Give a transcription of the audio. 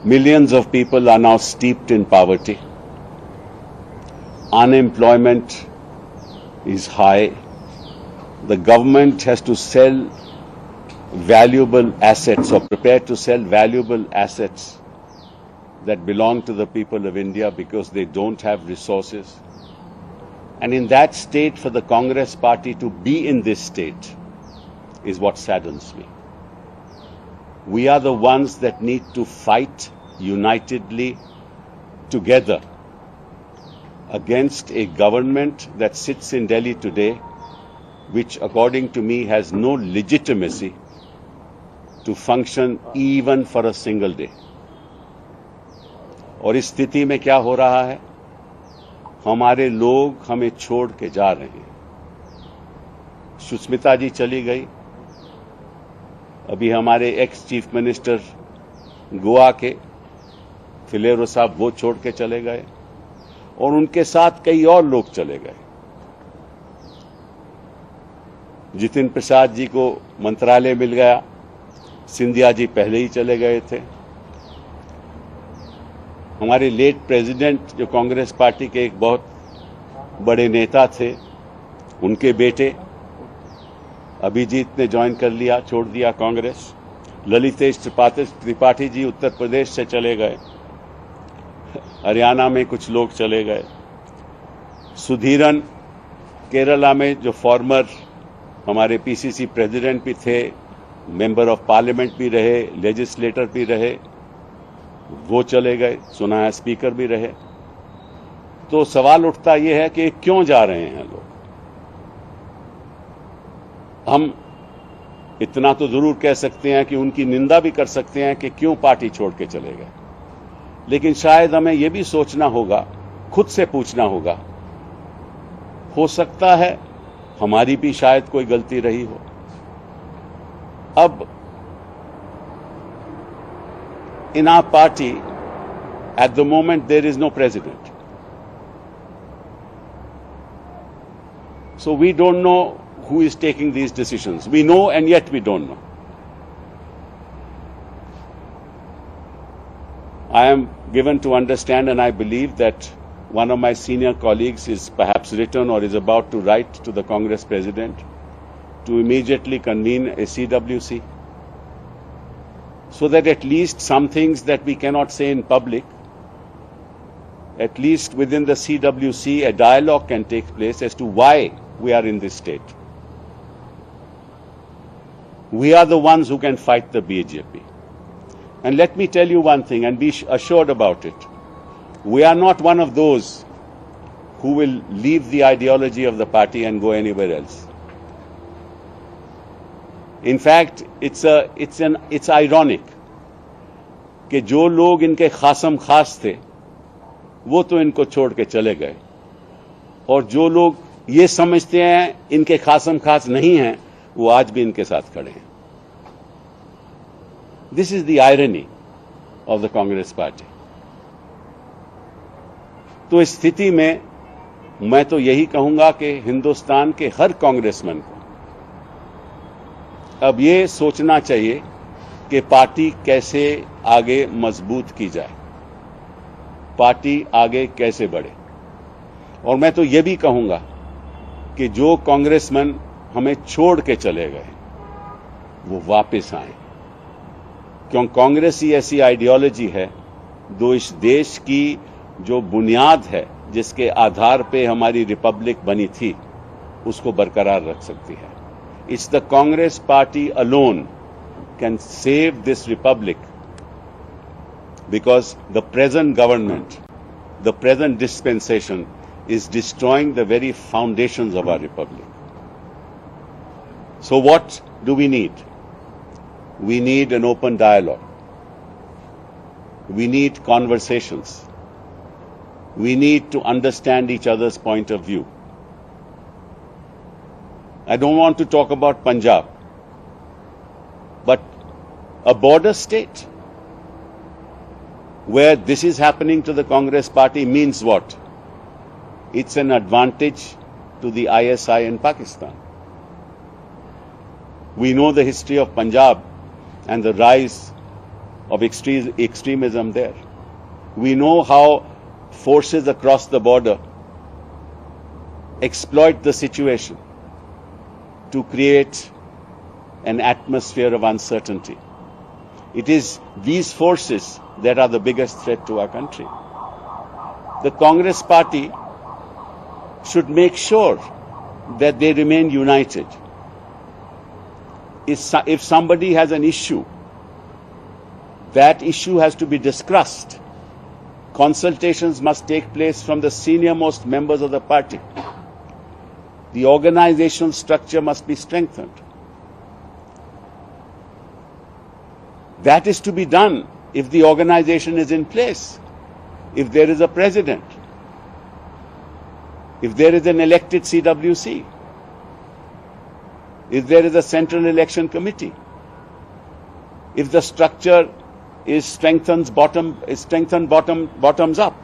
Millions of people are now steeped in poverty. Unemployment is high. The government has to sell valuable assets or prepare to sell valuable assets that belong to the people of India because they don't have resources. And in that state, for the Congress party to be in this state is what saddens me. We are the ones that need to fight unitedly together against a government that sits in Delhi today, which according to me has no legitimacy to function even for a single day. और इस स्थिति में क्या हो रहा है? हमारे लोग हमें छोड़ के जा रहे हैं. सुष्मिता जी चली गई. अभी हमारे एक्स चीफ मिनिस्टर गोवा के फिलेरो साहब वो छोड़ के चले गए और उनके साथ कई और लोग चले गए. जितिन प्रसाद जी को मंत्रालय मिल गया. सिंधिया जी पहले ही चले गए थे. हमारे लेट प्रेसिडेंट जो कांग्रेस पार्टी के एक बहुत बड़े नेता थे, उनके बेटे अभिजीत ने ज्वाइन कर लिया, छोड़ दिया कांग्रेस. ललितेश त्रिपाठी जी उत्तर प्रदेश से चले गए. हरियाणा में कुछ लोग चले गए. सुधीरन केरला में जो फॉर्मर हमारे पीसीसी प्रेसिडेंट भी थे, मेंबर ऑफ पार्लियामेंट भी रहे, लेजिस्लेटर भी रहे, वो चले गए. सुना है स्पीकर भी रहे. तो सवाल उठता यह है कि क्यों जा रहे हैं लोग. हम इतना तो जरूर कह सकते हैं कि उनकी निंदा भी कर सकते हैं कि क्यों पार्टी छोड़ के चले गए, लेकिन शायद हमें यह भी सोचना होगा, खुद से पूछना होगा, हो सकता है हमारी भी शायद कोई गलती रही हो. अब in our party at the moment there is no president, so we don't know who is taking these decisions. We know and yet we don't know. I am given to understand and I believe that one of my senior colleagues is perhaps written or is about to write to the Congress president to immediately convene a CWC, so that at least some things that we cannot say in public, at least within the CWC a dialogue can take place as to why we are in this state. We are the ones who can fight the BJP. And let me tell you one thing and be assured about it. We are not one of those who will leave the ideology of the party and go anywhere else. In fact, it's ironic कि जो लोग इनके खासम खास थे वो तो इनको छोड़ के चले गए और जो लोग ये समझते हैं इनके खासम खास नहीं हैं वो आज भी इनके साथ खड़े हैं. This is the irony of the Congress party. तो इस स्थिति में मैं तो यही कहूंगा कि हिंदुस्तान के हर कांग्रेसमैन को अब ये सोचना चाहिए कि पार्टी कैसे आगे मजबूत की जाए, पार्टी आगे कैसे बढ़े. और मैं तो ये भी कहूंगा कि जो कांग्रेसमैन हमें छोड़ के चले गए वो वापस आए, क्योंकि कांग्रेस ही ऐसी आइडियोलॉजी है जो इस देश की जो बुनियाद है, जिसके आधार पे हमारी रिपब्लिक बनी थी, उसको बरकरार रख सकती है. It's the Congress party alone can save this republic, because the present government, the present dispensation is destroying the very foundations of our republic. So what do we need? We need an open dialogue. We need conversations. We need to understand each other's point of view. I don't want to talk about Punjab, but a border state where this is happening to the Congress party means what? It's an advantage to the ISI in Pakistan. We know the history of Punjab and the rise of extremism there. We know how forces across the border exploit the situation to create an atmosphere of uncertainty. It is these forces that are the biggest threat to our country. The Congress party should make sure that they remain united. If somebody has an issue, that issue has to be discussed. Consultations must take place from the senior-most members of the party. The organizational structure must be strengthened. That is to be done if the organization is in place, if there is a president, if there is an elected CWC, if there is a central election committee, if the structure is strengthened bottoms up.